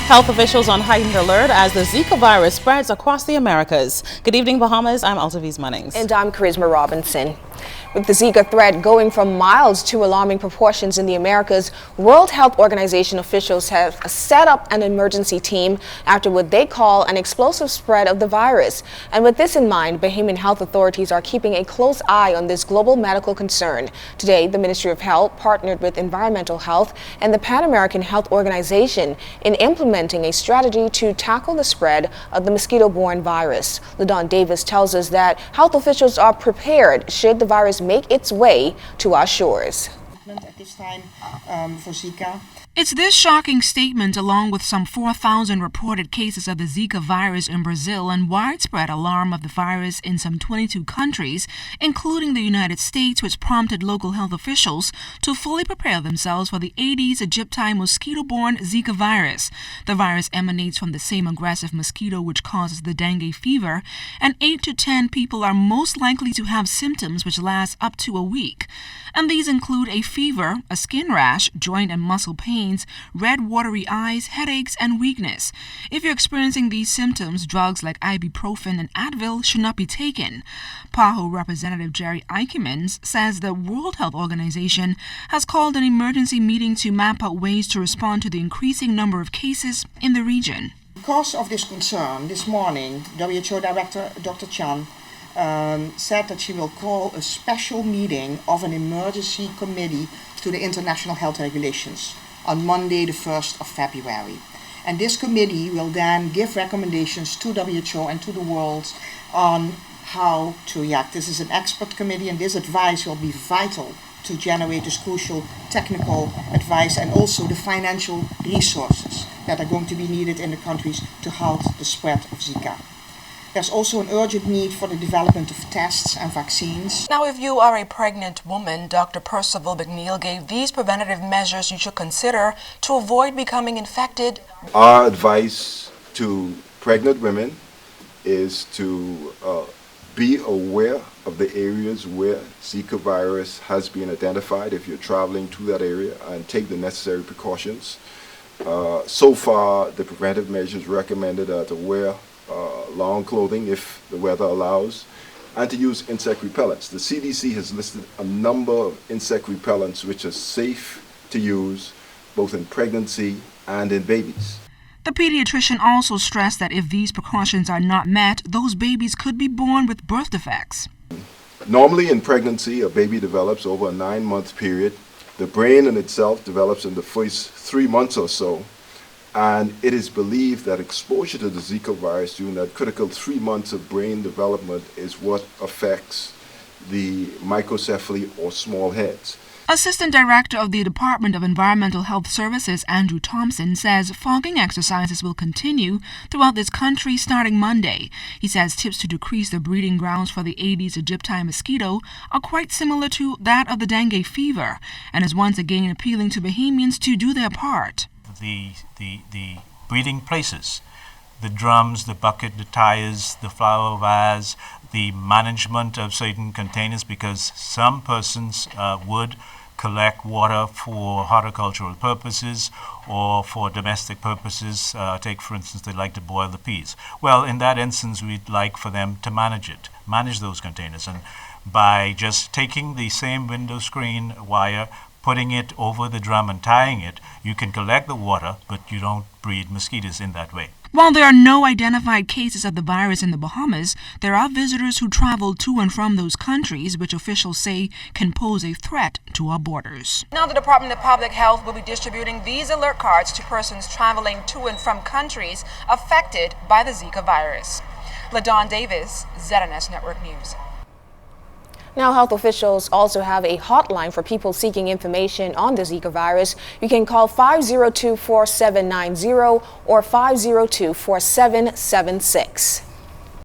Health officials on heightened alert as the Zika virus spreads across the Americas. Good evening, Bahamas. I'm Altaviz Munnings. And I'm Charisma Robinson. With the Zika threat going from mild to alarming proportions in the Americas, World Health Organization officials have set up an emergency team after what they call an explosive spread of the virus. And with this in mind, Bahamian health authorities are keeping a close eye on this global medical concern. Today, the Ministry of Health partnered with Environmental Health and the Pan American Health Organization in implementing a strategy to tackle the spread of the mosquito-borne virus. LaDon Davis tells us that health officials are prepared should the virus make its way to our shores. At this time for Zika. It's this shocking statement, along with some 4,000 reported cases of the Zika virus in Brazil and widespread alarm of the virus in some 22 countries, including the United States, which prompted local health officials to fully prepare themselves for the Aedes aegypti mosquito-borne Zika virus. The virus emanates from the same aggressive mosquito which causes the dengue fever, and 8 to 10 people are most likely to have symptoms which last up to a week. And these include a fever, a skin rash, joint and muscle pains, red watery eyes, headaches, and weakness. If you're experiencing these symptoms, drugs like ibuprofen and Advil should not be taken. PAHO Representative Jerry Eikemans says the World Health Organization has called an emergency meeting to map out ways to respond to the increasing number of cases in the region. Because of this concern, this morning, WHO Director Dr. Chan said that she will call a special meeting of an emergency committee to the international health regulations on Monday, the 1st of February. And this committee will then give recommendations to WHO and to the world on how to react. This is an expert committee, and this advice will be vital to generate this crucial technical advice and also the financial resources that are going to be needed in the countries to halt the spread of Zika. There's also an urgent need for the development of tests and vaccines. Now, if you are a pregnant woman, Dr. Percival McNeil gave these preventative measures you should consider to avoid becoming infected. Our advice to pregnant women is to be aware of the areas where Zika virus has been identified if you're traveling to that area, and take the necessary precautions. So far, the preventive measures recommended are to wear long clothing if the weather allows, and to use insect repellents. The CDC has listed a number of insect repellents which are safe to use both in pregnancy and in babies. The pediatrician also stressed that if these precautions are not met, those babies could be born with birth defects. Normally in pregnancy, a baby develops over a 9-month period. The brain in itself develops in the first 3 months or so. And it is believed that exposure to the Zika virus during that critical 3 months of brain development is what affects the microcephaly or small heads. Assistant Director of the Department of Environmental Health Services, Andrew Thompson, says fogging exercises will continue throughout this country starting Monday. He says tips to decrease the breeding grounds for the Aedes aegypti mosquito are quite similar to that of the dengue fever, and is once again appealing to Bahamians to do their part. The breeding places, the drums, the bucket, the tires, the flower vase, the management of certain containers, because some persons would collect water for horticultural purposes or for domestic purposes. Take, for instance, they like to boil the peas. Well, in that instance, we'd like for them to manage those containers. And by just taking the same window screen wire, putting it over the drum and tying it, you can collect the water, but you don't breed mosquitoes in that way. While there are no identified cases of the virus in the Bahamas, there are visitors who travel to and from those countries, which officials say can pose a threat to our borders. Now, the Department of Public Health will be distributing these alert cards to persons traveling to and from countries affected by the Zika virus. LaDon Davis, ZNS Network News. Now, health officials also have a hotline for people seeking information on the Zika virus. You can call 502-4790 or 502-4776.